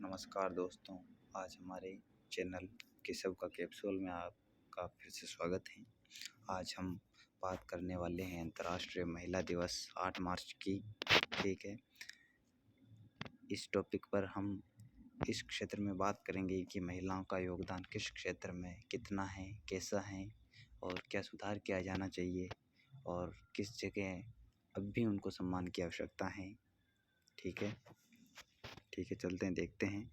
नमस्कार दोस्तों, आज हमारे चैनल केशव का कैप्सूल में आपका फिर से स्वागत है। आज हम बात करने वाले हैं अंतर्राष्ट्रीय महिला दिवस 8 मार्च की। ठीक है, इस टॉपिक पर हम इस क्षेत्र में बात करेंगे कि महिलाओं का योगदान किस क्षेत्र में कितना है, कैसा है और क्या सुधार किया जाना चाहिए और किस जगह अब भी उनको सम्मान की आवश्यकता है। ठीक है, चलते हैं, देखते हैं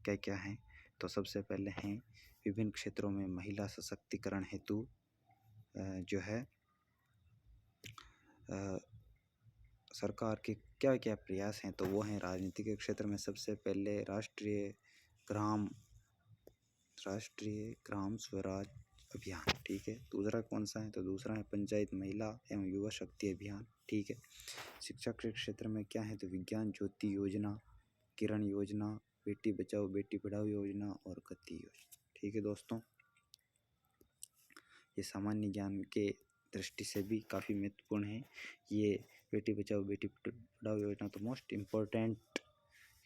क्या क्या है। तो सबसे पहले हैं विभिन्न क्षेत्रों में महिला सशक्तिकरण हेतु जो है सरकार के क्या क्या प्रयास हैं। तो वो हैं राजनीति के क्षेत्र में सबसे पहले राष्ट्रीय ग्राम स्वराज अभियान। ठीक है, दूसरा कौन सा है? तो दूसरा है पंचायत महिला एवं युवा शक्ति अभियान। ठीक है, शिक्षा के क्षेत्र में क्या है? तो विज्ञान ज्योति योजना, किरण योजना, बेटी बचाओ बेटी पढ़ाओ योजना और गति योजना। ठीक है दोस्तों, ये सामान्य ज्ञान के दृष्टि से भी काफ़ी महत्वपूर्ण है। ये बेटी बचाओ बेटी पढ़ाओ योजना तो मोस्ट इम्पोर्टेंट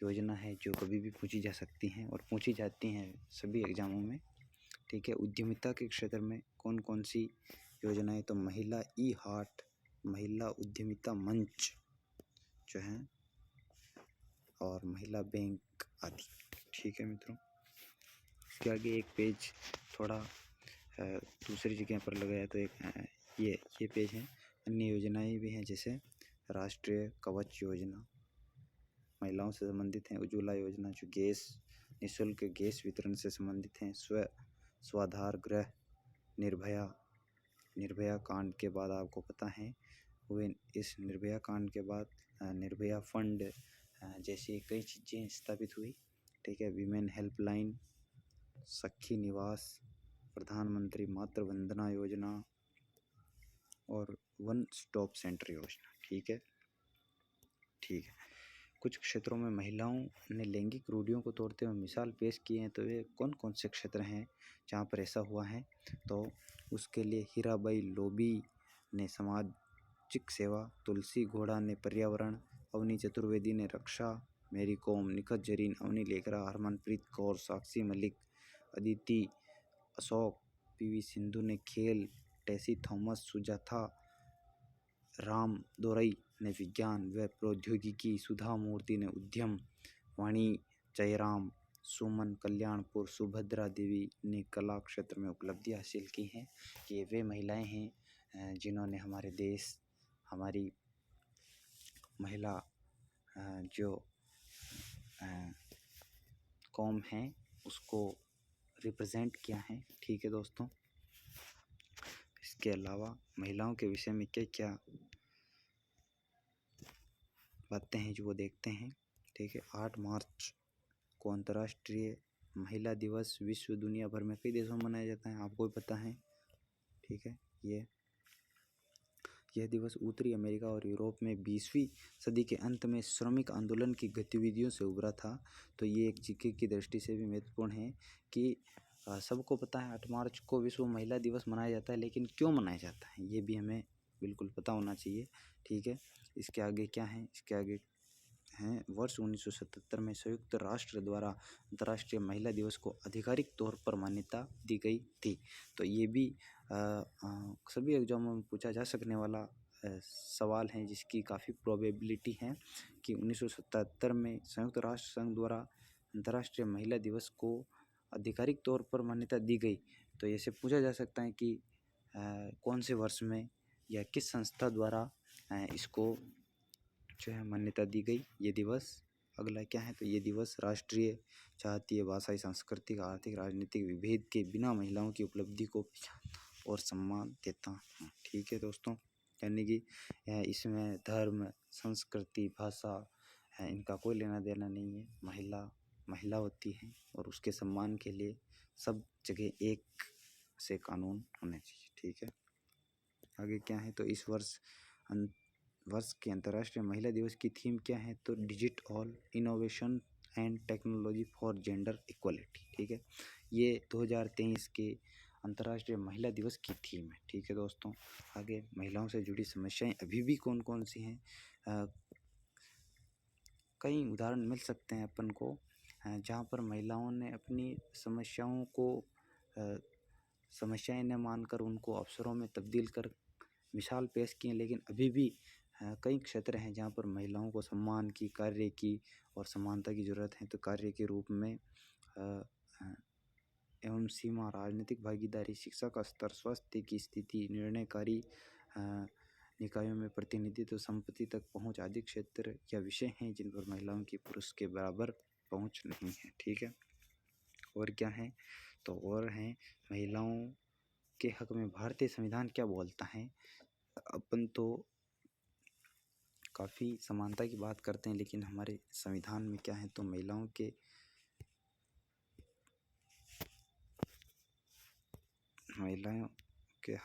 योजना है जो कभी भी पूछी जा सकती हैं और पूछी जाती हैं सभी एग्जामों में। ठीक है, उद्यमिता के क्षेत्र में कौन कौन सी योजनाएं? तो महिला ई हाट, महिला उद्यमिता मंच जो है और महिला बैंक आदि। ठीक है मित्रों, इसके आगे एक पेज थोड़ा दूसरी जगह पर लगाया तो एक ये पेज है। अन्य योजनाएं भी हैं जैसे राष्ट्रीय कवच योजना, महिलाओं से संबंधित हैं। उज्ज्वला योजना जो गैस निःशुल्क गैस वितरण से संबंधित हैं। स्वाधार गृह, निर्भया कांड के बाद आपको पता है हुए इस निर्भया कांड के बाद निर्भया फंड जैसी कई चीज़ें स्थापित हुई। ठीक है, वीमेन हेल्पलाइन, सखी निवास, प्रधानमंत्री मातृ वंदना योजना और वन स्टॉप सेंटर योजना। ठीक है, कुछ क्षेत्रों में महिलाओं ने लैंगिक रूढ़ियों को तोड़ते हुए मिसाल पेश किए हैं। तो वे कौन कौन से क्षेत्र हैं जहाँ पर ऐसा हुआ है? तो उसके लिए हीराबाई लोबी ने सामाजिक सेवा, तुलसी घोड़ा ने पर्यावरण, अवनी चतुर्वेदी ने रक्षा, मेरी कॉम, निखत जरीन, अवनी लेखरा, हरमनप्रीत कौर, साक्षी मलिक, अदिति अशोक, पीवी सिंधु ने खेल, टेसी थॉमस, सुजाता राम दोरई ने विज्ञान व प्रौद्योगिकी, सुधा मूर्ति ने उद्यम, वाणी जयराम, सुमन कल्याणपुर, सुभद्रा देवी ने कला क्षेत्र में उपलब्धि हासिल की हैं। ये वे महिलाएं हैं जिन्होंने हमारे देश, हमारी महिला जो कौम है उसको रिप्रेजेंट किया है। ठीक है दोस्तों, इसके अलावा महिलाओं के विषय में क्या क्या बातें हैं जो वो देखते हैं। ठीक है, 8 मार्च को अंतर्राष्ट्रीय महिला दिवस विश्व दुनिया भर में कई देशों में मनाया जाता है, आपको भी पता है। ठीक है, यह दिवस उत्तरी अमेरिका और यूरोप में 20वीं सदी के अंत में श्रमिक आंदोलन की गतिविधियों से उभरा था। तो ये एक जीके की दृष्टि से भी महत्वपूर्ण है कि सबको पता है 8 मार्च को विश्व महिला दिवस मनाया जाता है, लेकिन क्यों मनाया जाता है ये भी हमें बिल्कुल पता होना चाहिए। ठीक है, इसके आगे क्या है? इसके आगे हैं वर्ष 1977 में संयुक्त राष्ट्र द्वारा अंतर्राष्ट्रीय महिला दिवस को आधिकारिक तौर पर मान्यता दी गई थी। तो ये भी सभी एग्जामों में पूछा जा सकने वाला सवाल है जिसकी काफ़ी प्रोबेबिलिटी है कि 1977 में संयुक्त राष्ट्र संघ द्वारा अंतर्राष्ट्रीय महिला दिवस को आधिकारिक तौर पर मान्यता दी गई। तो ऐसे पूछा जा सकता है कि कौन से वर्ष में या किस संस्था द्वारा इसको जो है मान्यता दी गई ये दिवस। अगला क्या है? तो ये दिवस राष्ट्रीय, जातीय, भाषाई, सांस्कृतिक, आर्थिक, राजनीतिक विभेद के बिना महिलाओं की उपलब्धि को और सम्मान देता है। ठीक है दोस्तों, यानी कि इसमें धर्म, संस्कृति, भाषा इनका कोई लेना देना नहीं है। महिला होती है और उसके सम्मान के लिए सब जगह एक से कानून होने चाहिए। ठीक है, आगे क्या है? तो इस वर्ष के अंतर्राष्ट्रीय महिला दिवस की थीम क्या है? तो digital innovation and technology for gender equality. ठीक है, ये 2023 के अंतर्राष्ट्रीय महिला दिवस की थीम है। ठीक है दोस्तों, आगे महिलाओं से जुड़ी समस्याएं अभी भी कौन कौन सी हैं? कई उदाहरण मिल सकते हैं अपन को जहाँ पर महिलाओं ने अपनी समस्याएं न मानकर उनको अवसरों में तब्दील कर मिसाल पेश की है। लेकिन अभी भी कई क्षेत्र हैं जहाँ पर महिलाओं को सम्मान की, कार्य की और समानता की ज़रूरत है। तो कार्य के रूप में अ, अ, एवं सीमा, राजनीतिक भागीदारी, शिक्षा का स्तर, स्वास्थ्य की स्थिति, निर्णयकारी निकायों में प्रतिनिधित्व, संपत्ति तक पहुँच आदि क्षेत्र या विषय हैं जिन पर महिलाओं की पुरुष के बराबर पहुँच नहीं है। ठीक है। और क्या है, तो और हैं महिलाओं के हक में भारतीय संविधान क्या बोलता है। अपन तो काफ़ी समानता की बात करते हैं, लेकिन हमारे संविधान में क्या है, तो महिलाओं के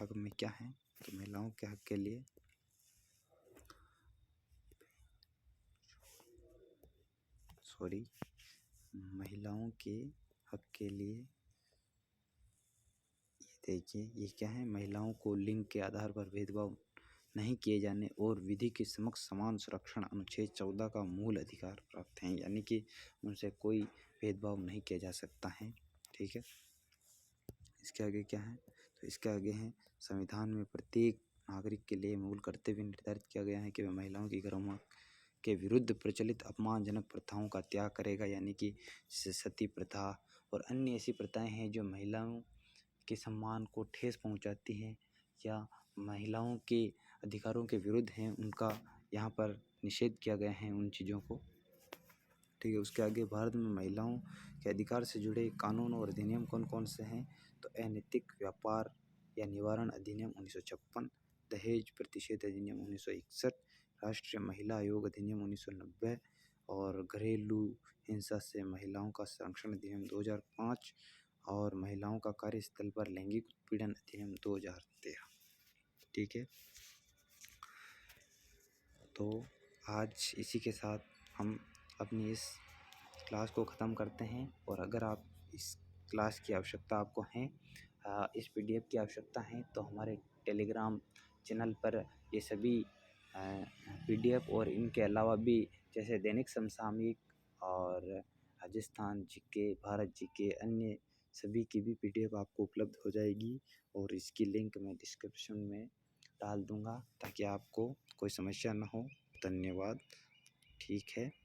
हक में क्या है, तो महिलाओं के हक के लिए महिलाओं के हक के लिए देखिए ये क्या है, महिलाओं को लिंग के आधार पर भेदभाव नहीं किए जाने और विधि के समक्ष समान सुरक्षण अनुच्छेद 14 का मूल अधिकार प्राप्त है। यानी कि उनसे कोई भेदभाव नहीं किया जा सकता है। ठीक है। इसके आगे क्या है, तो इसके आगे है संविधान में प्रत्येक नागरिक के लिए मूल कर्तव्य निर्धारित किया गया है कि वह महिलाओं की गर्भ के विरुद्ध प्रचलित अपमानजनक प्रथाओं का त्याग करेगा। यानी कि सती प्रथा और अन्य ऐसी प्रथाएं हैं जो महिलाओं के सम्मान को ठेस पहुंचाती हैं या महिलाओं के अधिकारों के विरुद्ध हैं, उनका यहाँ पर निषेध किया गया है उन चीज़ों को। ठीक है। उसके आगे भारत में महिलाओं के अधिकार से जुड़े कानून और अधिनियम कौन कौन से हैं, तो अनैतिक व्यापार या निवारण अधिनियम 1956, दहेज प्रतिषेध अधिनियम 1961, राष्ट्रीय महिला आयोग अधिनियम 1990 और घरेलू हिंसा से महिलाओं का संरक्षण अधिनियम 2005 और महिलाओं का कार्यस्थल पर लैंगिक उत्पीड़न अधिनियम 2013। ठीक है। तो आज इसी के साथ हम अपनी इस क्लास को ख़त्म करते हैं। और अगर आप इस क्लास की आवश्यकता आपको है, इस पीडीएफ की आवश्यकता है, तो हमारे टेलीग्राम चैनल पर ये सभी पीडीएफ और इनके अलावा भी जैसे दैनिक समसामयिक और राजस्थान जीके, भारत जीके, अन्य सभी की भी पीडीएफ आपको उपलब्ध हो जाएगी और इसकी लिंक मैं डिस्क्रिप्शन में डाल दूँगा ताकि आपको कोई समस्या ना हो। धन्यवाद। ठीक है।